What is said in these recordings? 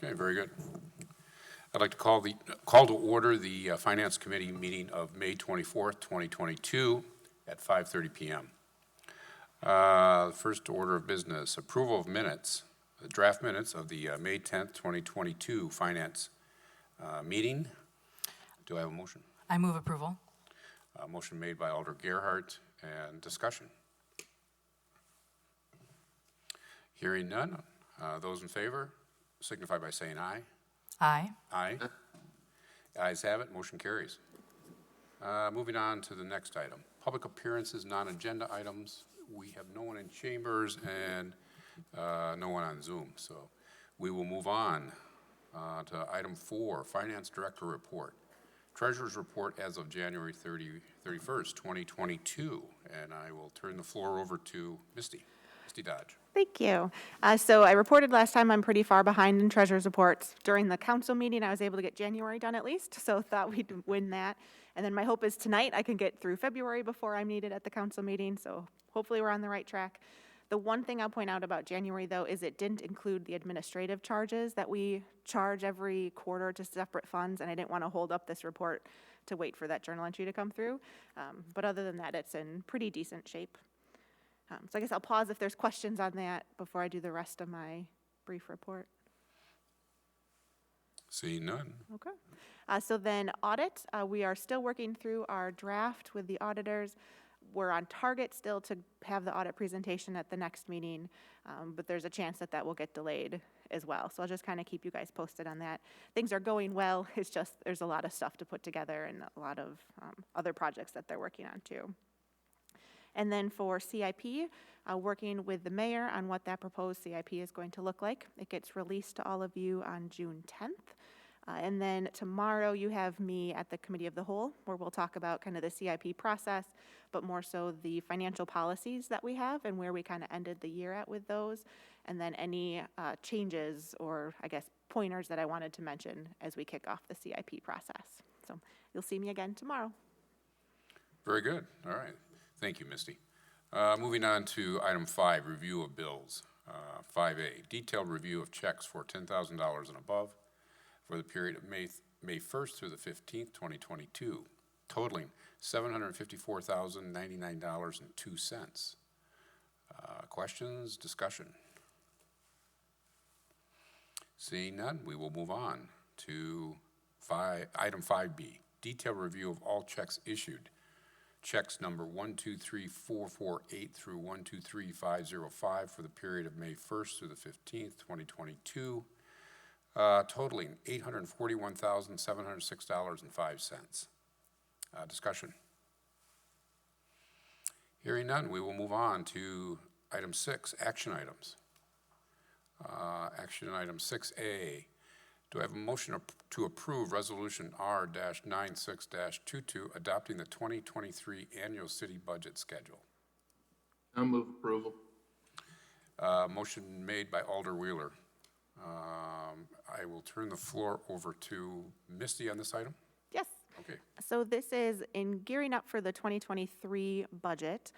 Okay, very good. I'd like to call to order the Finance Committee meeting of May 24th, 2022 at 5:30 p.m. First order of business, approval of minutes, the draft minutes of the May 10th, 2022 Finance meeting. Do I have a motion? I move approval. Motion made by Alder Gerhardt, and discussion. Hearing none. Those in favor signify by saying aye. Aye. Aye. Ayes have it, motion carries. Moving on to the next item, public appearances, non-agenda items. We have no one in chambers and no one on Zoom, so we will move on to item 4, Finance Director Report. Treasurer's Report as of January 31st, 2022, and I will turn the floor over to Misty Dodge. Thank you. So I reported last time I'm pretty far behind in treasurer's reports. During the council meeting, I was able to get January done at least, so thought we'd win that. And then my hope is tonight I can get through February before I'm needed at the council meeting, so hopefully we're on the right track. The one thing I'll point out about January, though, is it didn't include the administrative charges that we charge every quarter to separate funds, and I didn't want to hold up this report to wait for that journal entry to come through. But other than that, it's in pretty decent shape. So I guess I'll pause if there's questions on that before I do the rest of my brief report. Seeing none. Okay. So then audit, we are still working through our draft with the auditors. We're on target still to have the audit presentation at the next meeting, but there's a chance that that will get delayed as well. So I'll just kind of keep you guys posted on that. Things are going well. It's just there's a lot of stuff to put together and a lot of other projects that they're working on too. And then for CIP, working with the mayor on what that proposed CIP is going to look like. It gets released to all of you on June 10th. And then tomorrow you have me at the Committee of the Whole, where we'll talk about kind of the CIP process, but more so the financial policies that we have and where we kind of ended the year at with those. And then any changes or, I guess, pointers that I wanted to mention as we kick off the CIP process. So you'll see me again tomorrow. Very good. All right. Thank you, Misty. Moving on to item 5, review of bills. 5A, detailed review of checks for $10,000 and above for the period of May 1st through the 15th, 2022, totaling $754,099.02. Questions, discussion? Seeing none, we will move on to item 5B, detailed review of all checks issued. Checks number 123448 through 123505 for the period of May 1st through the 15th, 2022, totaling $841,706.05. Discussion. Hearing none, we will move on to item 6, action items. Action item 6A. Do I have a motion to approve Resolution R-96-22 adopting the 2023 annual city budget schedule? I'll move approval. Motion made by Alder Wheeler. I will turn the floor over to Misty on this item. Yes. Okay. So this is in gearing up for the 2023 budget.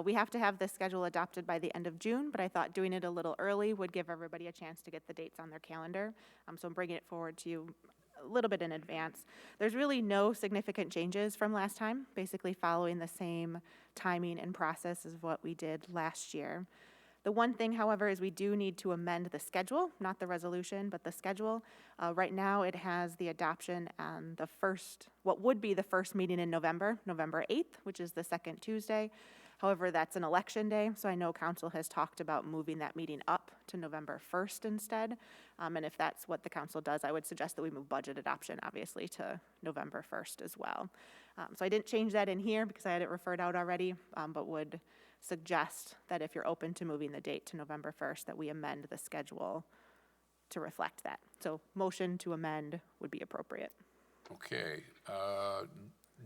We have to have this schedule adopted by the end of June, but I thought doing it a little early would give everybody a chance to get the dates on their calendar. So I'm bringing it forward to you a little bit in advance. There's really no significant changes from last time, basically following the same timing and process as what we did last year. The one thing, however, is we do need to amend the schedule, not the resolution, but the schedule. Right now, it has the adoption on the first, what would be the first meeting in November 8th, which is the second Tuesday. However, that's an election day, so I know council has talked about moving that meeting up to November 1st instead. And if that's what the council does, I would suggest that we move budget adoption, obviously, to November 1st as well. So I didn't change that in here because I had it referred out already, but would suggest that if you're open to moving the date to November 1st, that we amend the schedule to reflect that. So motion to amend would be appropriate. Okay.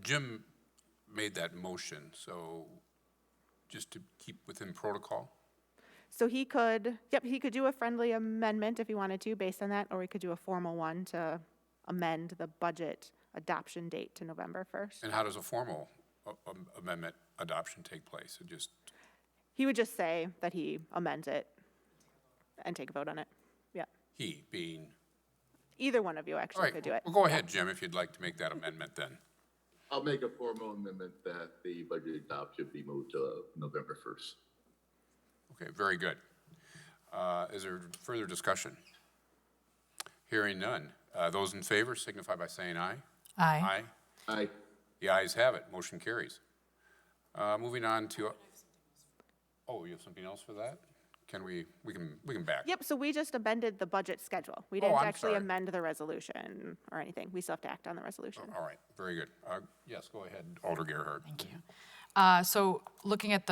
Jim made that motion, so just to keep within protocol? So he could do a friendly amendment if he wanted to based on that, or he could do a formal one to amend the budget adoption date to November 1st. And how does a formal amendment adoption take place? He would just say that he amends it and take a vote on it. Yeah. He being Either one of you All actually right, could do it. well, go ahead, Jim, if you'd like to make that amendment then. I'll make a formal amendment that the budget adoption be moved to November 1st. Okay, very good. Is there further discussion? Hearing none. Those in favor signify by saying aye. Aye. Aye. Aye. The ayes have it, motion carries. Moving on to, oh, you have something else for that? Can we can back? Yep, so we just amended the budget schedule. We Oh, didn't I'm actually sorry. amend the resolution or anything. We still have to act on the resolution. All right, very good. Yes, go ahead, Alder Gerhart. Thank you. So looking at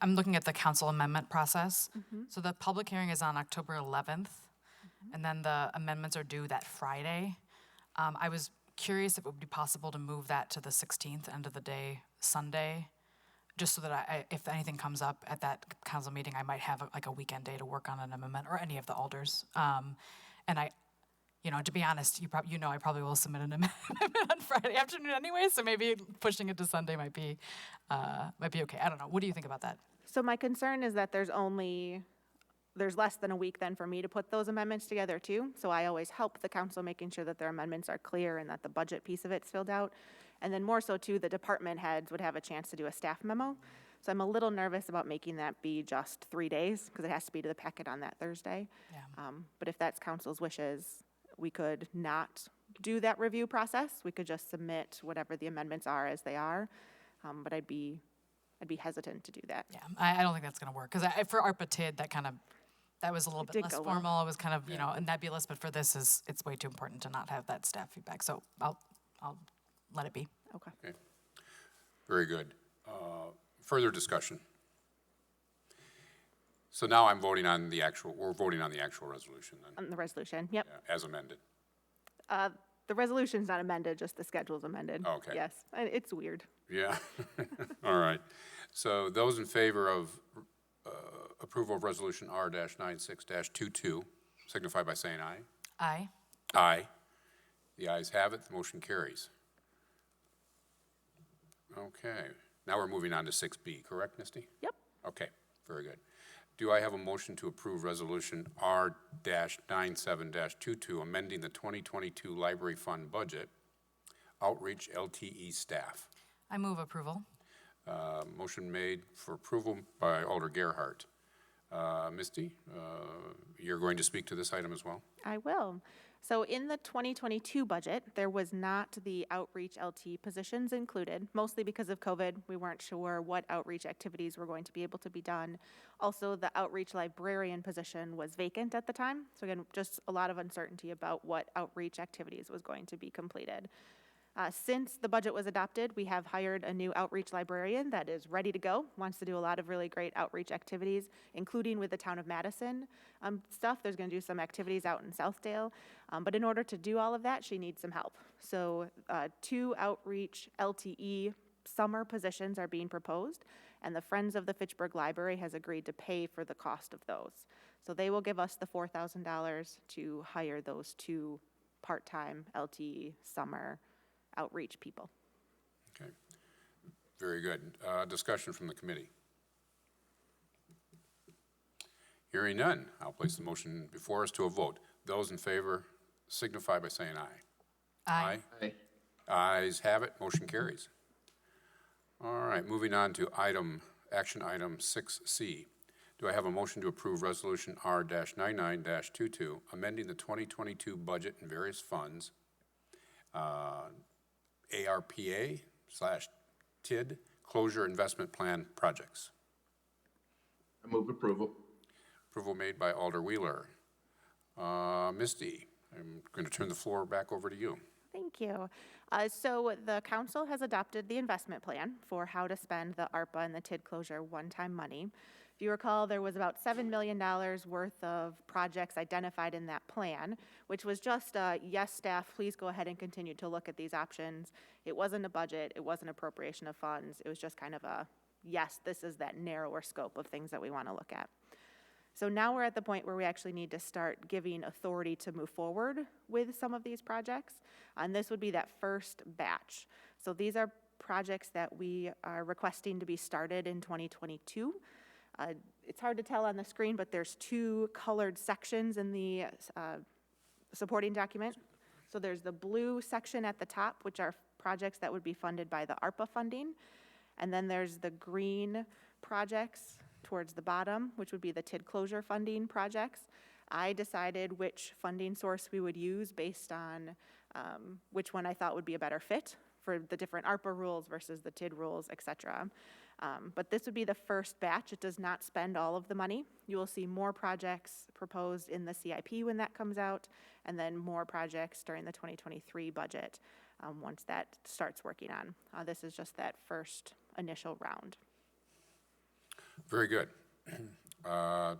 I'm looking at the council amendment process. So the public hearing is on October 11th, and then the amendments are due that Friday. I was curious if it would be possible to move that to the 16th, end of the day, Sunday, just so that if anything comes up at that council meeting, I might have like a weekend day to work on an amendment, or any of the alders. And to be honest, I probably will submit an amendment on Friday afternoon anyway, so maybe pushing it to Sunday might be okay. I don't know. What do you think about that? So my concern is that there's less than a week then for me to put those amendments together too. So I always help the council making sure that their amendments are clear and that the budget piece of it's filled out. And then more so too, the department heads would have a chance to do a staff memo. So I'm a little nervous about making that be just 3 days because it has to be to the packet on that Thursday. Yeah. But if that's council's wishes, we could not do that review process. We could just submit whatever the amendments are as they are. But I'd be hesitant to do that. Yeah, I don't think that's going to work, because for ARPA TID, that was a little bit did less go well. formal. It was kind of, nebulous, but for this, it's way too important to not have that staff feedback. So I'll let it be. Okay. Okay, very good. Further discussion? So now we're voting on the actual resolution then, On the resolution, yep. yeah, as amended. The resolution's not amended, just the schedule's amended. Okay. Yes, and it's weird. Yeah, all right. So those in favor of approval of Resolution R-96-22 signify by saying aye. Aye. Aye. The ayes have it, the motion carries. Okay, now we're moving on to 6B, correct, Misty? Yep. Okay, very good. Do I have a motion to approve Resolution R-97-22, amending the 2022 Library Fund budget, outreach LTE staff? I move approval. Motion made for approval by Alder Gerhart. Misty, you're going to speak to this item as well? I will. So in the 2022 budget, there was not the outreach LT positions included, mostly because of COVID. We weren't sure what outreach activities were going to be able to be done. Also, the outreach librarian position was vacant at the time. So again, just a lot of uncertainty about what outreach activities was going to be completed. Since the budget was adopted, we have hired a new outreach librarian that is ready to go, wants to do a lot of really great outreach activities, including with the town of Madison stuff. There's going to do some activities out in Southdale. But in order to do all of that, she needs some help. So 2 outreach LTE summer positions are being proposed, and the Friends of the Fitchburg Library has agreed to pay for the cost of those. So they will give us the $4,000 to hire those 2 part-time LTE summer outreach people. Okay, very good. Discussion from the committee. Hearing none, I'll place the motion before us to a vote. Those in favor signify by saying aye. Aye. Aye. Ayes have it, motion carries. All right, moving on to action item 6C. Do I have a motion to approve Resolution R-99-22, amending the 2022 budget and various funds, ARPA/TID Closure Investment Plan projects? I move approval. Approval made by Alder Wheeler. Misty, I'm going to turn the floor back over to you. Thank you. So the council has adopted the investment plan for how to spend the ARPA and the TID closure one-time money. If you recall, there was about $7 million worth of projects identified in that plan, which was just a, yes, staff, please go ahead and continue to look at these options. It wasn't a budget, it wasn't appropriation of funds, it was just kind of a, yes, this is that narrower scope of things that we want to look at. So now we're at the point where we actually need to start giving authority to move forward with some of these projects, and this would be that first batch. So these are projects that we are requesting to be started in 2022. It's hard to tell on the screen, but there's 2 colored sections in the supporting document. So there's the blue section at the top, which are projects that would be funded by the ARPA funding. And then there's the green projects towards the bottom, which would be the TID closure funding projects. I decided which funding source we would use based on which one I thought would be a better fit for the different ARPA rules versus the TID rules, et cetera. But this would be the first batch. It does not spend all of the money. You will see more projects proposed in the CIP when that comes out, and then more projects during the 2023 budget once that starts working on. This is just that first initial round. Very good.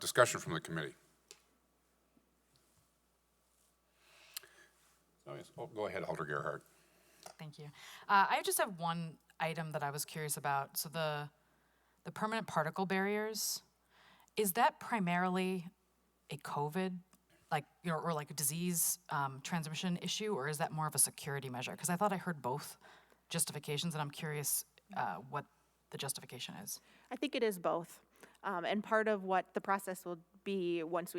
Discussion from the committee. Oh, yes. Oh, go ahead, Alder Gerhart. Thank you. I just have one item that I was curious about. So the permanent particle barriers, is that primarily a COVID, like, you know, or like a disease transmission issue, or is that more of a security measure? Because I thought I heard both justifications, and I'm curious what the justification is. I think it is both. And part of what the process will be once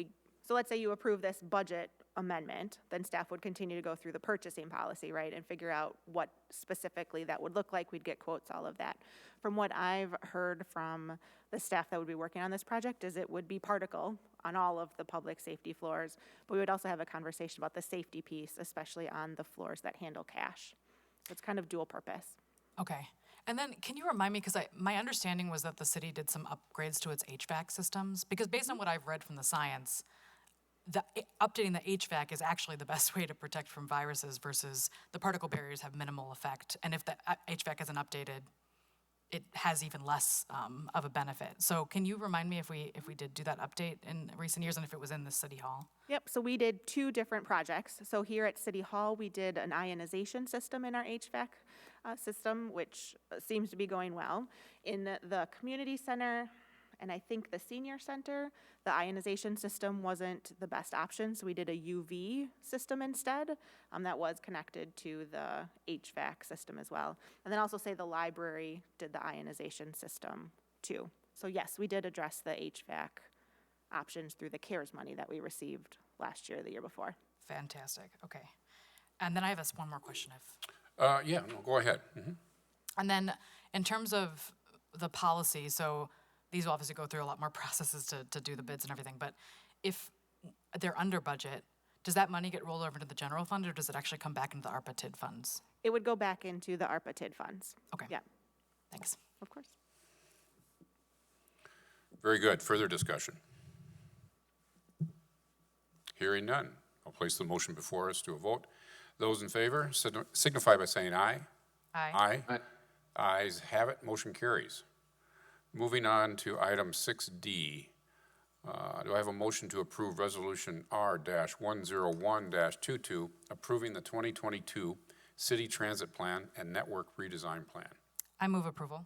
so let's say you approve this budget amendment, then staff would continue to go through the purchasing policy, right, and figure out what specifically that would look like. We'd get quotes, all of that. From what I've heard from the staff that would be working on this project is it would be particle on all of the public safety floors, but we would also have a conversation about the safety piece, especially on the floors that handle cash. So it's kind of dual purpose. Okay. And then can you remind me, because my understanding was that the city did some upgrades to its HVAC systems, because based on what I've read from the science, updating the HVAC is actually the best way to protect from viruses versus the particle barriers have minimal effect. And if the HVAC isn't updated, it has even less of a benefit. So can you remind me if we did do that update in recent years and if it was in the city hall? Yep, so we did 2 different projects. So here at City Hall, we did an ionization system in our HVAC system, which seems to be going well. In the community center, and I think the senior center, the ionization system wasn't the best option, so we did a UV system instead that was connected to the HVAC system as well. And then also say the library did the ionization system too. So yes, we did address the HVAC options through the CARES money that we received last year, the year before. Fantastic. Okay. And then I have one more question if. Yeah, no, go ahead. Mhm. And then in terms of the policy, so these will obviously go through a lot more processes to do the bids and everything, but if they're under budget, does that money get rolled over into the general fund, or does it actually come back into the ARPA TID funds? It would go back into the ARPA TID funds. Okay. Yeah, Thanks. of course. Very good. Further discussion? Hearing none. I'll place the motion before us to a vote. Those in favor signify by saying aye. Aye. Aye. Ayes have it. Motion carries. Moving on to item 6D. Do I have a motion to approve Resolution R-101-22, approving the 2022 City Transit Plan and Network Redesign Plan? I move approval.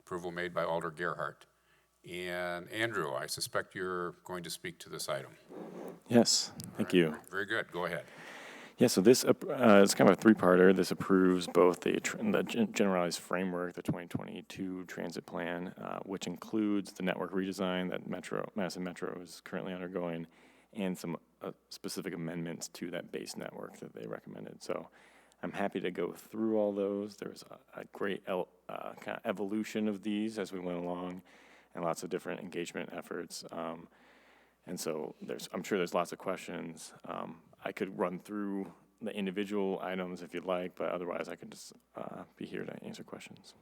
Approval made by Alder Gerhart. And Andrew, I suspect you're going to speak to this item. Yes, thank you. Very good. Go ahead. Yeah, so this is kind of a 3-parter. This approves both the generalized framework, the 2022 transit plan, which includes the network redesign that Madison Metro is currently undergoing, and some specific amendments to that base network that they recommended. So I'm happy to go through all those. There's a great kind of evolution of these as we went along, and lots of different engagement efforts. And so I'm sure there's lots of questions. I could run through the individual items if you'd like, but otherwise I could just be here to answer questions.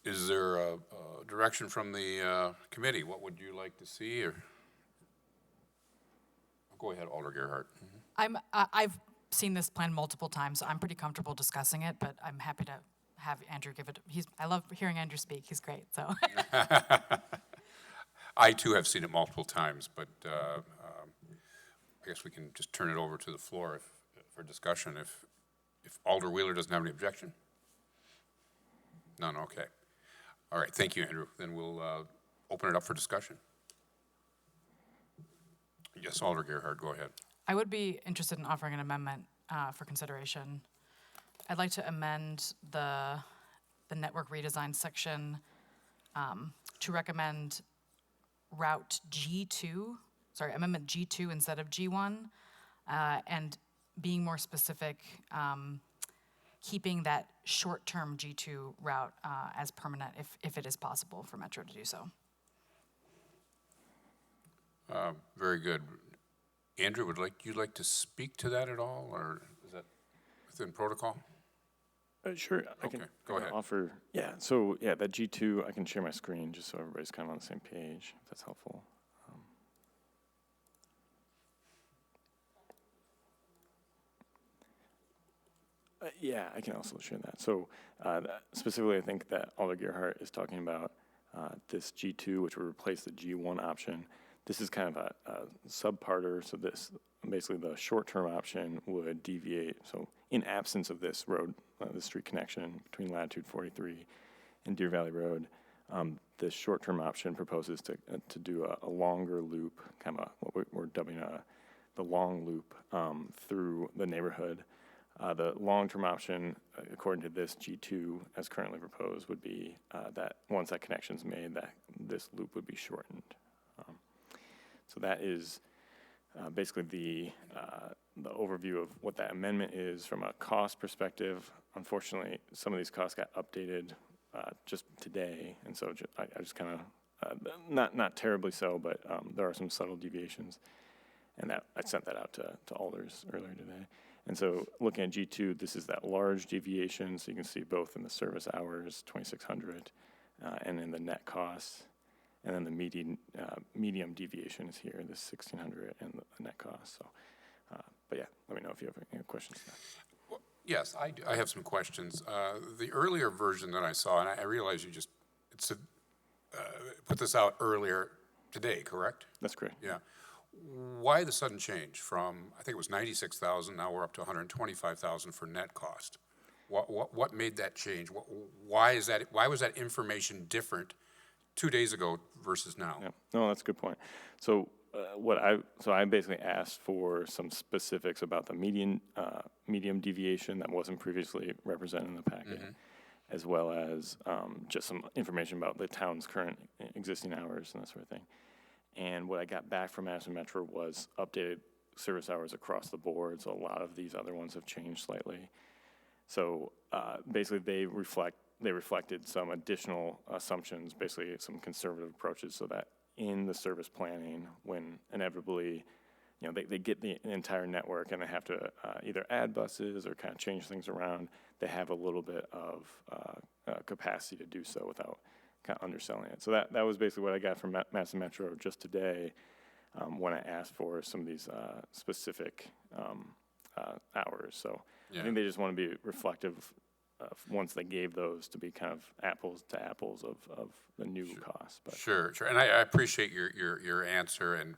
Is there a direction from the committee? What would you like to see? Or go ahead, Alder Gerhart. I've seen this plan multiple times, so I'm pretty comfortable discussing it, but I'm happy to have Andrew give it. I love hearing Andrew speak. He's great, so. I too have seen it multiple times, but I guess we can just turn it over to the floor for discussion if Alder Wheeler doesn't have any objection. None, okay. All right, thank you, Andrew. Then we'll open it up for discussion. Yes, Alder Gerhart, go ahead. I would be interested in offering an amendment for consideration. I'd like to amend the network redesign section to recommend Route G2, amendment G2 instead of G1, and being more specific, keeping that short-term G2 route as permanent if it is possible for Metro to do so. Very good. Andrew, would you like to speak to that at all, or is that within protocol? Sure, I can go ahead. offer, that G2, I can share my screen just so everybody's kind of on the same page, if that's helpful. Yeah, I can also share that. So specifically, I think that Alder Gerhardt is talking about this G2, which would replace the G1 option. This is kind of a subparter, so this, basically the short-term option would deviate. So in absence of this road, the street connection between Latitude 43 and Deer Valley Road, this short-term option proposes to do a longer loop, kind of what we're dubbing the long loop through the neighborhood. The long-term option, according to this G2 as currently proposed, would be that once that connection's made, that this loop would be shortened. So that is basically the overview of what that amendment is from a cost perspective. Unfortunately, some of these costs got updated just today, and so I just kind of, not terribly so, but there are some subtle deviations, and that I sent that out to alders earlier today. And so looking at G2, this is that large deviation, so you can see both in the service hours, 2,600, and in the net costs. And then the medium deviation is here, this 1,600 and the net cost. So, but yeah, let me know if you have any questions. Well, yes, I have some questions. The earlier version that I saw, and I realize you just put this out earlier today, correct? That's correct. Yeah. Why the sudden change from, I think it was 96,000, now we're up to 125,000 for net cost? What made that change? Why was that information different 2 days ago versus now? Yeah. No, that's a good point. So I basically asked for some specifics about the medium deviation that wasn't previously represented in the packet, as well as just some information about the town's current existing hours and that sort of thing. And what I got back from Madison Metro was updated service hours across the board. So a lot of these other ones have changed slightly. So basically, they reflected some additional assumptions, basically some conservative approaches, so that in the service planning, when inevitably, they get the entire network and they have to either add buses or kind of change things around, they have a little bit of capacity to do so without kind of underselling it. So that was basically what I got from Madison Metro just today when I asked for some of these specific hours. So I think they just want to be reflective once they gave those to be kind of apples to apples of the new cost. But Sure, and I appreciate your answer and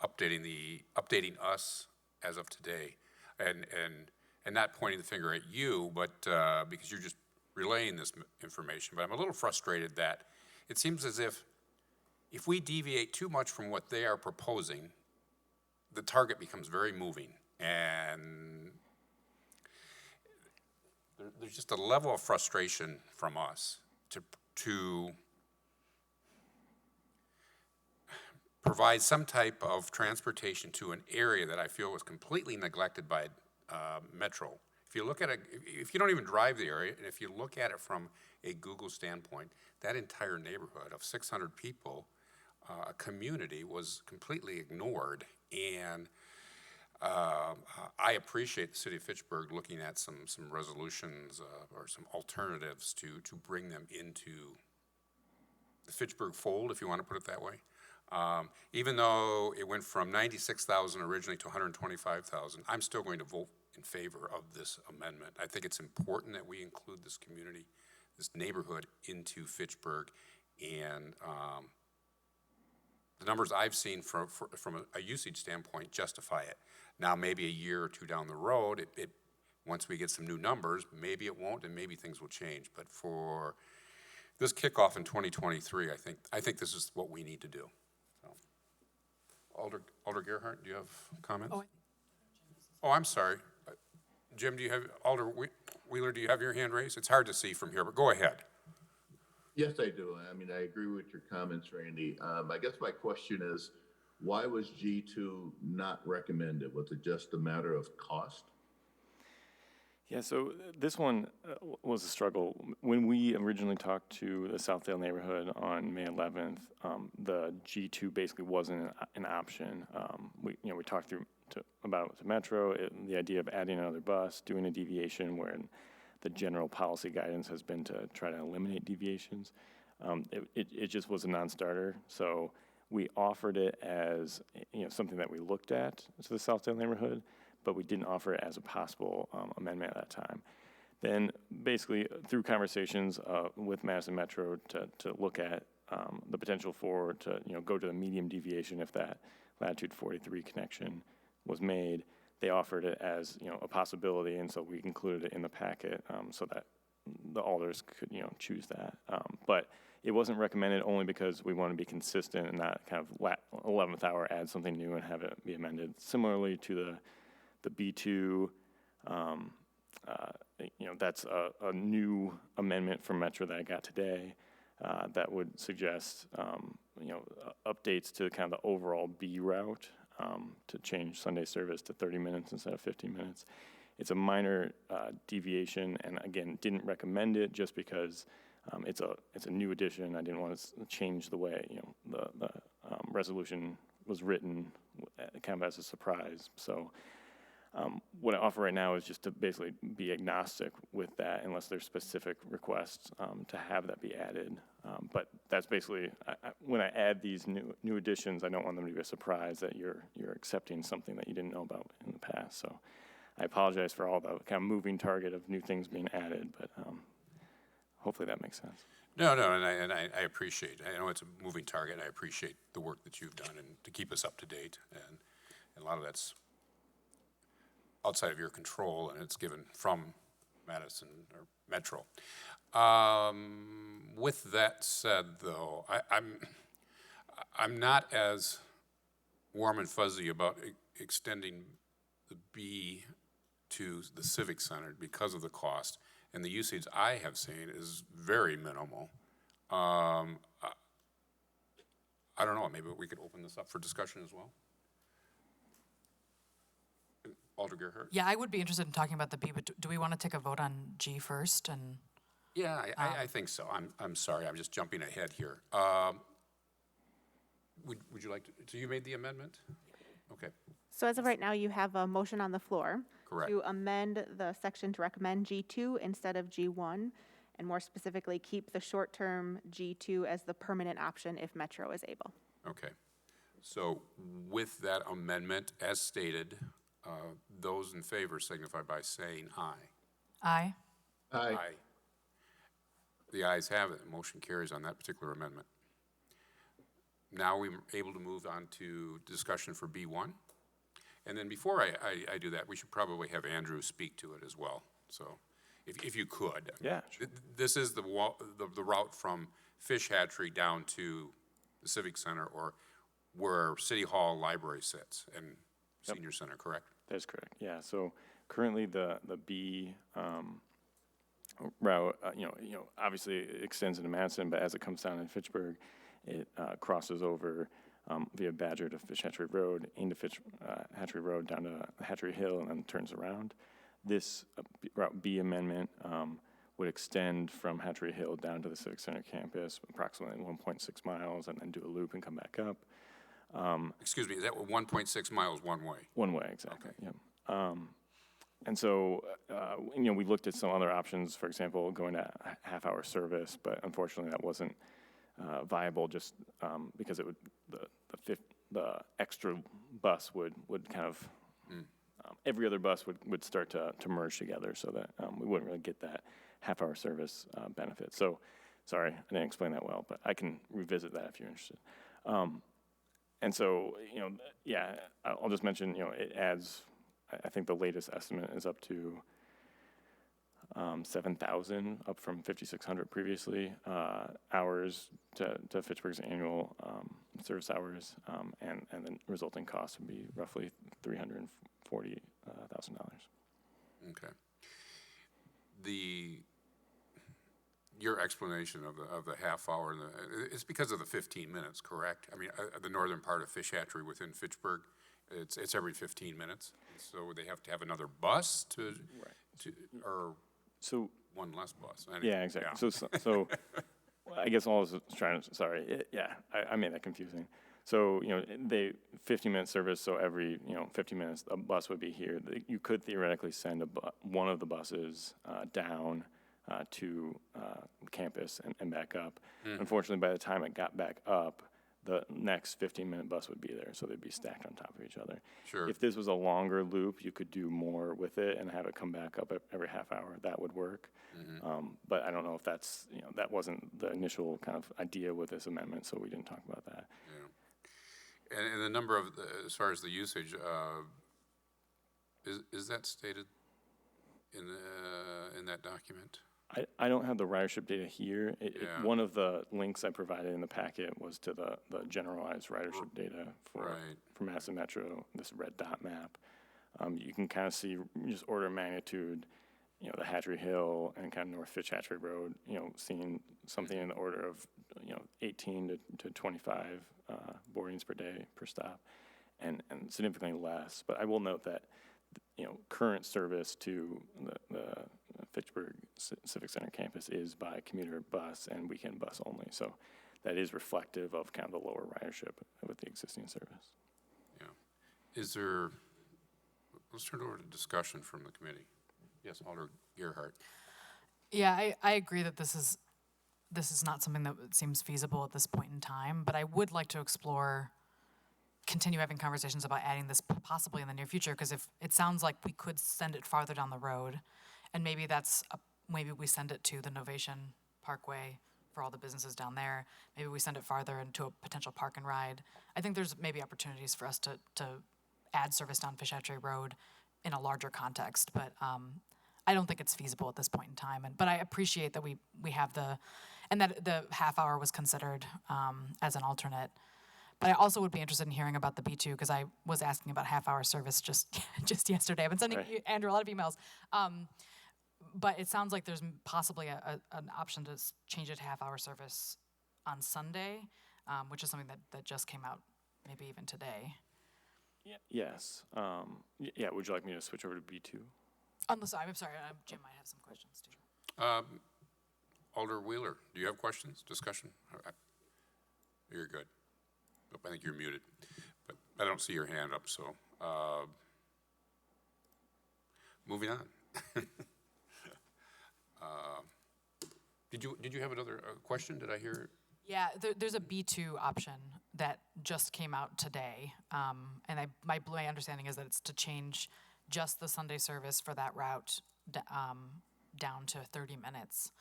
updating us as of today, and not pointing the finger at you, but because you're just relaying this information. But I'm a little frustrated that it seems as if we deviate too much from what they are proposing, the target becomes very moving, and there's just a level of frustration from us to provide some type of transportation to an area that I feel was completely neglected by Metro. If you look at if you don't even drive the area, and if you look at it from a Google standpoint, that entire neighborhood of 600 people, a community, was completely ignored. And I appreciate the city of Fitchburg looking at some resolutions or some alternatives to bring them into the Fitchburg fold, if you want to put it that way. Even though it went from 96,000 originally to 125,000, I'm still going to vote in favor of this amendment. I think it's important that we include this community, this neighborhood, into Fitchburg, and the numbers I've seen from a usage standpoint justify it. Now, maybe a year or two down the road, once we get some new numbers, maybe it won't, and maybe things will change. But for this kickoff in 2023, I think this is what we need to do. So, Alder Gerhardt, do you have comments? Oh, I'm sorry. Jim, do you have, Alder Wheeler, do you have your hand raised? It's hard to see from here, but go ahead. Yes, I do. I mean, I agree with your comments, Randy. I guess my question is, Why was G2 not recommended? Was it just a matter of cost? Yeah, so this one was a struggle. When we originally talked to the Southdale neighborhood on May 11th, the G2 basically wasn't an option. We talked about it with the Metro, the idea of adding another bus, doing a deviation where the general policy guidance has been to try to eliminate deviations. It just was a non-starter. So we offered it as something that we looked at to the Southdale neighborhood, but we didn't offer it as a possible amendment at that time. Then basically through conversations with Madison Metro to look at the potential to go to the medium deviation if that latitude 43 connection was made, they offered it as a possibility, and so we included it in the packet so that the alders could choose that. But it wasn't recommended only because we want to be consistent and not kind of 11th hour add something new and have it be amended. Similarly to the B2, that's a new amendment from Metro that I got today that would suggest, updates to kind of the overall B route to change Sunday service to 30 minutes instead of 15 minutes. It's a minor deviation, and again, didn't recommend it just because it's a new addition. I didn't want to change the way the resolution was written, kind of as a surprise. So. What I offer right now is just to basically be agnostic with that unless there's specific requests to have that be added. But that's basically, when I add these new additions, I don't want them to be a surprise that you're accepting something that you didn't know about in the past. So I apologize for all the kind of moving target of new things being added, but hopefully that makes sense. No, and I appreciate, I know it's a moving target, I appreciate the work that you've done and to keep us up to date, and a lot of that's outside of your control, and it's given from Madison or Metro. With that said, though, I'm not as warm and fuzzy about extending the B to the Civic Center because of the cost, and the usage I have seen is very minimal. I don't know, maybe we could open this up for discussion as well. Alder Gerhart? Yeah, I would be interested in talking about the B, but do we want to take a vote on G first? And Yeah, I think so. I'm sorry, I'm just jumping ahead here. Would you like to, so you made the amendment? Okay, So as of right now, you have a motion on the floor. Correct. To amend the section to recommend G2 instead of G1, and more specifically, keep the short-term G2 as the permanent option if Metro is able. okay. So with that amendment, as stated, those in favor signify by saying aye. aye. Aye. The ayes have it. The motion carries on that particular amendment. Now we're able to move on to discussion for B1. And then before I do that, we should probably have Andrew speak to it as well. So if you could. Yeah, sure. This is the route from Fish Hatchery down to the Civic Center, or where City Hall Library sits, and Senior Center, correct? That's correct. Yeah. So currently the B route, obviously it extends into Madison, but as it comes down in Fitchburg, it crosses over via Badger to Fish Hatchery Road, into Fish Hatchery Road, down to Hatchery Hill, and then turns around. This Route B amendment would extend from Hatchery Hill down to the Civic Center campus, approximately 1.6 miles, and then do a loop and come back up. Excuse me, is that 1.6 miles one way? One way, exactly. Okay. Yeah. And so, we looked at some other options, for example, going to half-hour service, but unfortunately that wasn't viable just because it would the extra bus would kind of every other bus would start to merge together, so that we wouldn't really get that half-hour service benefit. So, sorry, I didn't explain that well, but I can revisit that if you're interested. And so, I'll just mention, it adds, I think the latest estimate is up to 7,000, up from 5,600 previously, hours to Fitchburg's annual service hours, and the resulting cost would be roughly $340,000. Okay. The your explanation of the half hour, it's because of the 15 minutes, correct? I mean, the northern part of Fish Hatchery within Fitchburg, it's every 15 minutes. So they have to have another bus or So, one less bus. yeah, exactly. So I guess all I was trying to, sorry, I made that confusing. So, 15-minute service, so every, 15 minutes, a bus would be here. You could theoretically send one of the buses down to campus and back up. Unfortunately, by the time it got back up, the next 15-minute bus would be there, so they'd be stacked on top of each other. Sure. If this was a longer loop, you could do more with it and have it come back up every half hour. That would work. But I don't know if that's, that wasn't the initial kind of idea with this amendment, so we didn't talk about that. Yeah. And the number of, as far as the usage, is that stated in that document? I don't have the ridership data here. Yeah. One of the links I provided in the packet was to the generalized ridership data for Madison Metro, this red dot map. You can kind of see just order of magnitude, the Hatchery Hill and kind of North Fitch Hatchery Road, seeing something in the order of, 18 to 25 boardings per day per stop, and significantly less. But I will note that, current service to the Fitchburg Civic Center campus is by commuter bus and weekend bus only. So that is reflective of kind of the lower ridership with the existing service. Yeah. Is there, let's turn over to discussion from the committee. Yes, Alder Gerhart. Yeah, I agree that this is not something that seems feasible at this point in time, but I would like to continue having conversations about adding this possibly in the near future, because if it sounds like we could send it farther down the road, and maybe maybe we send it to the Novation Parkway for all the businesses down there. Maybe we send it farther into a potential park and ride. I think there's maybe opportunities for us to add service down Fish Hatchery Road in a larger context, but I don't think it's feasible at this point in time. But I appreciate that we have and that the half hour was considered as an alternate. But I also would be interested in hearing about the B2, because I was asking about half-hour service just yesterday. I've been sending you, Andrew, a lot of emails. But it sounds like there's possibly an option to change it to half-hour service on Sunday, which is something that just came out maybe even today. Yes. Would you like me to switch over to B2? Unless, I'm sorry, Jim might have some questions too. Alder Wheeler, do you have questions, discussion? You're good. I think you're muted, but I don't see your hand up, so moving on. Did you have another question? Did I hear? Yeah, there's a B2 option that just came out today, and my understanding is that it's to change just the Sunday service for that route down to 30 minutes.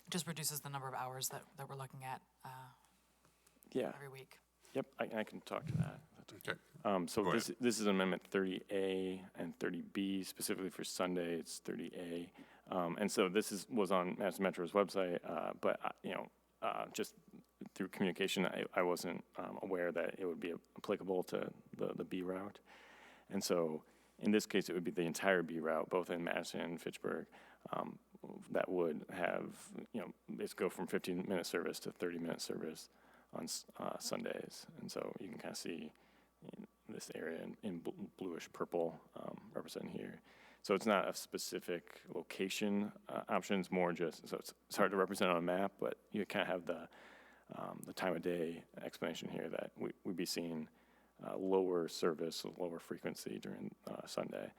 It just reduces the number of hours that we're looking at every week. Yep, I can talk to that. Okay. So this is Amendment 30A and 30B, specifically for Sunday, it's 30A. And so this was on Madison Metro's website, but just through communication, I wasn't aware that it would be applicable to the B route. And so in this case, it would be the entire B route, both in Madison and Fitchburg, that would have, it's go from 15-minute service to 30-minute service on Sundays. And so you can kind of see this area in bluish purple represented here. So it's not a specific location option, it's more just, so it's hard to represent on a map, but you kind of have the time of day explanation here that we'd be seeing lower service, lower frequency during Sunday.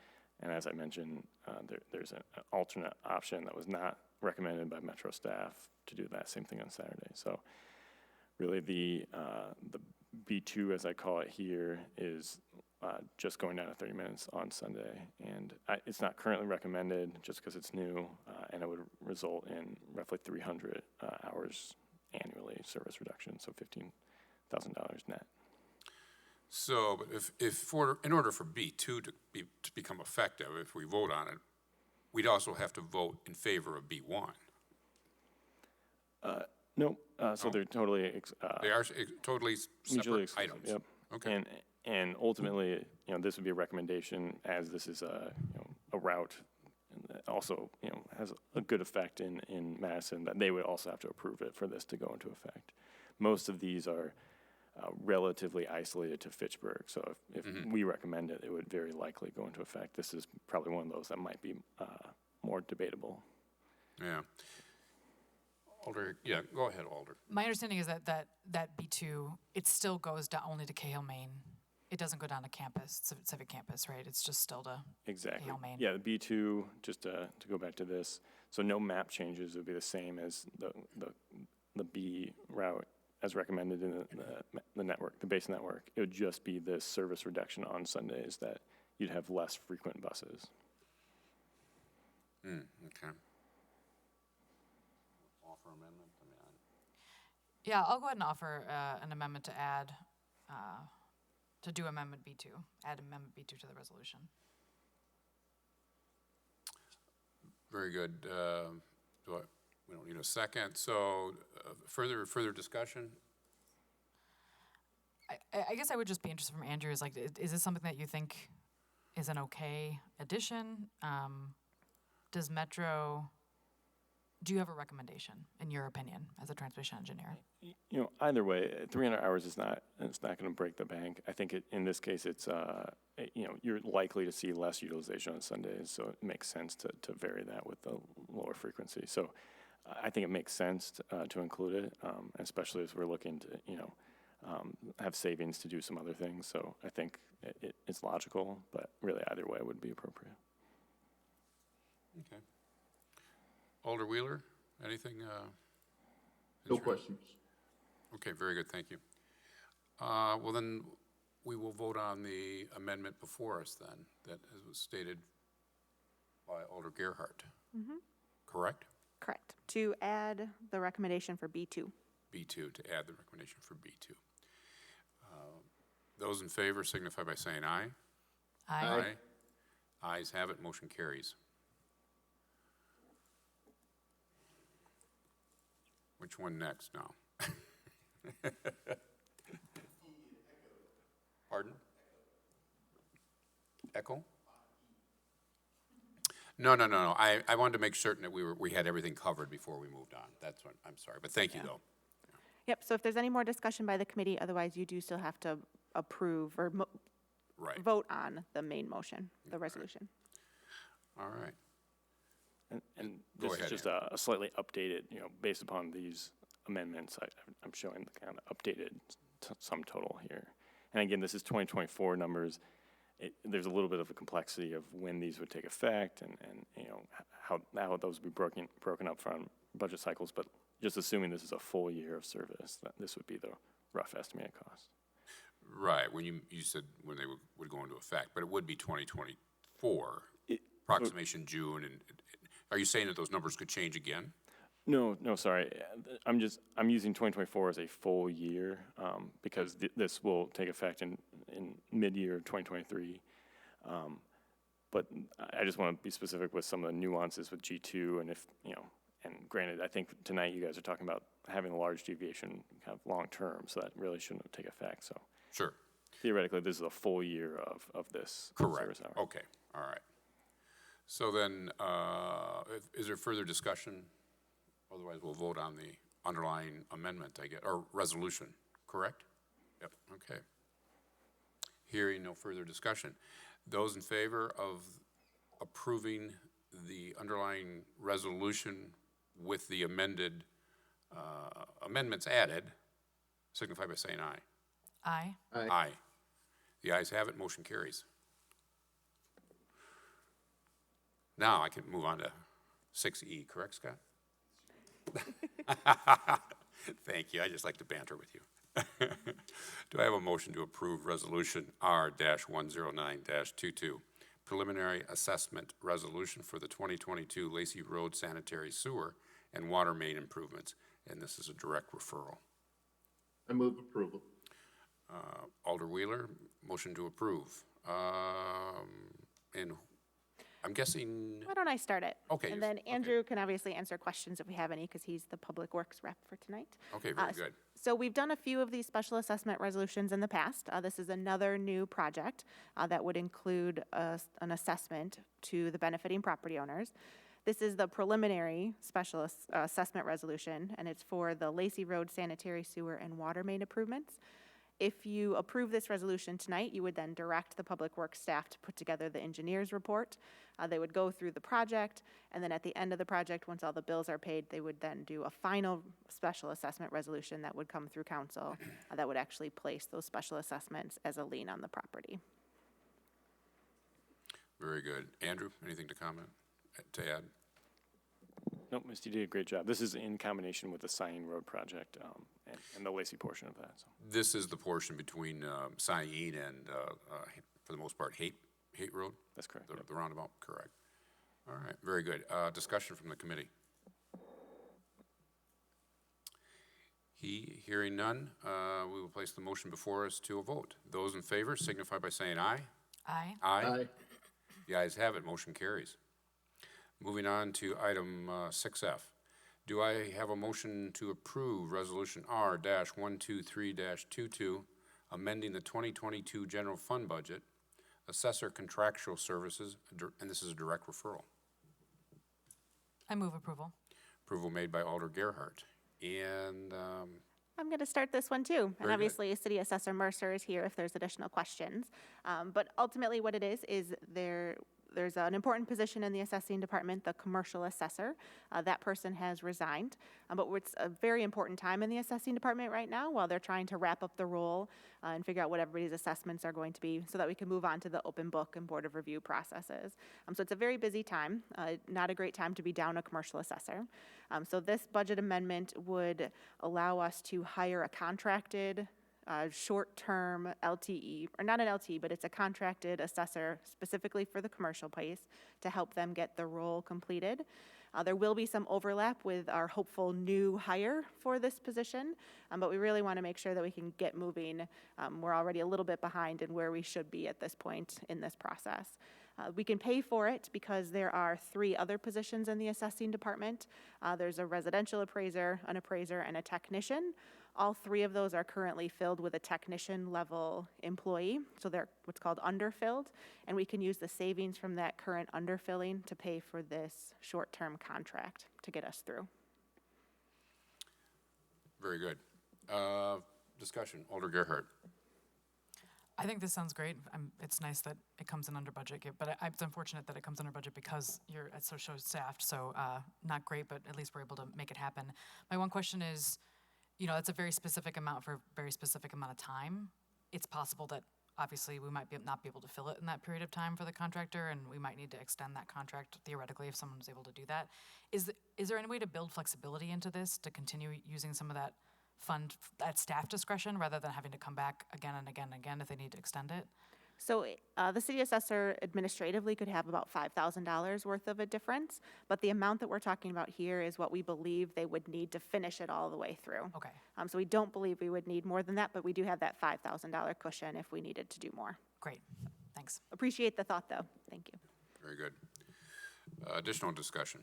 And as I mentioned, there's an alternate option that was not recommended by Metro staff to do that same thing on Saturday. So really the B2, as I call it here, is just going down to 30 minutes on Sunday. And it's not currently recommended just because it's new, and it would result in roughly 300 hours annually service reduction, so $15,000 net. So, but in order for B2 to become effective, if we vote on it, we'd also have to vote in favor of B1. No, so they're totally They are totally mutually separate exclusive. items. Yep. Okay. And ultimately, this would be a recommendation, as this is a route that also, you know, has a good effect in Madison, that they would also have to approve it for this to go into effect. Most of these are relatively isolated to Fitchburg, so if we recommend it, it would very likely go into effect. This is probably one of those that might be more debatable. Yeah. Alder, yeah, go ahead, Alder. My understanding is that B2, it still goes down only to Cahill, Maine. It doesn't go down to campus, Civic Campus, right? It's just still to Exactly. Cahill, Maine. Yeah, the B2, just to go back to this, so no map changes would be the same as the B route as recommended in the network, the base network. It would just be this service reduction on Sundays that you'd have less frequent buses. Okay. Offer amendment, Yeah, I'll go ahead and offer an amendment to add, to do amendment B2, add amendment B2 to the resolution. very good. We don't need a second, so further discussion? I guess I would just be interested from Andrew, is like, is this something that you think is an okay addition? Does Metro, do you have a recommendation, in your opinion, as a transmission engineer? You know, either way, 300 hours is not, it's not going to break the bank. I think in this case, it's, you know, you're likely to see less utilization on Sundays, so it makes sense to vary that with the lower frequency. So I think it makes sense to include it, especially as we're looking to, you know, have savings to do some other things. So I think it's logical, but really either way would be appropriate. Okay. Alder Wheeler, anything? No questions. Okay, very good, thank you. Well, then, we will vote on the amendment before us then, that was stated by Alder Gerhart. Correct? Correct. To add the recommendation for B2. B2, to add the recommendation for B2. Those in favor signify by saying aye. Aye. Ayes have it, motion carries. Which one next now? Pardon? Echo? No. I wanted to make certain that we had everything covered before we moved on. That's what, I'm sorry, but thank you though. Yep, so if there's any more discussion by the committee, otherwise you do still have to approve or Right, vote on the main motion, the resolution. all right. And Go this ahead, is just a slightly updated, you know, based upon these amendments, I'm showing the kind of updated sum total here. And again, this is 2024 numbers. There's a little bit of a complexity of when these would take effect and you know, how those would be broken up from budget cycles, but just assuming this is a full year of service, that this would be the rough estimated cost. Right, when you said when they would go into effect, but it would be 2024, approximation June, and are you saying that those numbers could change again? No, sorry. I'm using 2024 as a full year because this will take effect in mid-year 2023. But I just want to be specific with some of the nuances with G2, and if, you know, and granted, I think tonight you guys are talking about having a large deviation kind of long-term, so that really shouldn't take effect. So Sure. theoretically, this is a full year of this Correct, service hour. okay, all right. So then, is there further discussion? Otherwise, we'll vote on the underlying amendment, I guess, or resolution, correct? Yep, okay. Hearing no further discussion. Those in favor of approving the underlying resolution with the amended, amendments added, signify by saying aye. Aye. Aye. The ayes have it, motion carries. Now I can move on to 6E, correct, Scott? Thank you, I just like to banter with you. Do I have a motion to approve Resolution R-109-22, preliminary assessment resolution for the 2022 Lacey Road sanitary sewer and water main improvements, and this is a direct referral. I move approval. Alder Wheeler, motion to approve. And I'm guessing, Why don't I start it? Okay, And then okay. Andrew can obviously answer questions if we have any, because he's the Public Works rep for tonight. okay, very good. So we've done a few of these special assessment resolutions in the past. This is another new project that would include an assessment to the benefiting property owners. This is the preliminary special assessment resolution, and it's for the Lacey Road sanitary sewer and water main improvements. If you approve this resolution tonight, you would then direct the Public Works staff to put together the engineer's report. They would go through the project, and then at the end of the project, once all the bills are paid, they would then do a final special assessment resolution that would come through council that would actually place those special assessments as a lien on the property. Very good. Andrew, anything to comment, to add? Nope, Misty did a great job. This is in combination with the Cyene Road project and the Lacey portion of that. So. This is the portion between Cyene and, for the most part, Haight Road? That's correct. The roundabout, correct. All right, very good. Discussion from the committee. Hearing none, we will place the motion before us to a vote. Those in favor signify by saying aye. Aye. Aye. The ayes have it, motion carries. Moving on to item 6F. Do I have a motion to approve Resolution R-123-22, amending the 2022 general fund budget, assessor contractual services, and this is a direct referral? I move approval. Approval made by Alder Gerhart. And I'm going to start this one too. And Very good. obviously, City Assessor Mercer is here if there's additional questions. But ultimately, what it is there's an important position in the assessing department, the commercial assessor. That person has resigned. But it's a very important time in the assessing department right now while they're trying to wrap up the role and figure out what everybody's assessments are going to be so that we can move on to the open book and board of review processes. So it's a very busy time, not a great time to be down a commercial assessor. So this budget amendment would allow us to hire a contracted short-term LTE, or not an LTE, but it's a contracted assessor specifically for the commercial place to help them get the role completed. There will be some overlap with our hopeful new hire for this position, but we really want to make sure that we can get moving. We're already a little bit behind in where we should be at this point in this process. We can pay for it because there are 3 other positions in the assessing department. There's a residential appraiser, an appraiser, and a technician. All 3 of those are currently filled with a technician level employee, so they're what's called underfilled, and we can use the savings from that current underfilling to pay for this short-term contract to get us through. very good. Discussion, Alder Gerhart. I think this sounds great. It's nice that it comes in under budget, but it's unfortunate that it comes under budget because you're so short-staffed, so not great, but at least we're able to make it happen. My one question is, it's a very specific amount for a very specific amount of time. It's possible that obviously we might not be able to fill it in that period of time for the contractor, and we might need to extend that contract theoretically if someone's able to do that. Is there any way to build flexibility into this to continue using some of that fund at staff discretion rather than having to come back again and again and again if they need to extend it? So the city assessor administratively could have about $5,000 worth of a difference, but the amount that we're talking about here is what we believe they would need to finish it all the way through. Okay. So we don't believe we would need more than that, but we do have that $5,000 cushion if we needed to do more. Great. Thanks. Appreciate the thought, though. Thank you. Very good. Additional discussion.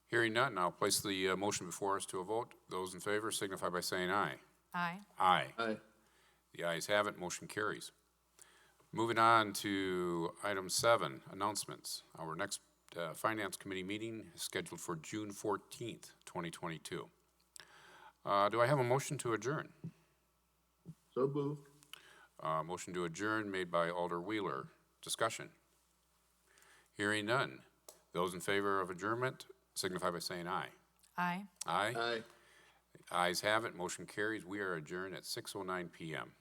Hearing none, I'll place the motion before us to a vote. Those in favor signify by saying aye. Aye. Aye. Aye. The ayes have it, motion carries. Moving on to item 7, announcements. Our next Finance Committee meeting is scheduled for June 14th, 2022. Do I have a motion to adjourn? So moved. Motion to adjourn made by Alder Wheeler. Discussion. Hearing none. Those in favor of adjournment signify by saying aye. Aye. Aye. Aye. Ayes have it, motion carries. We are adjourned at 6:09 PM.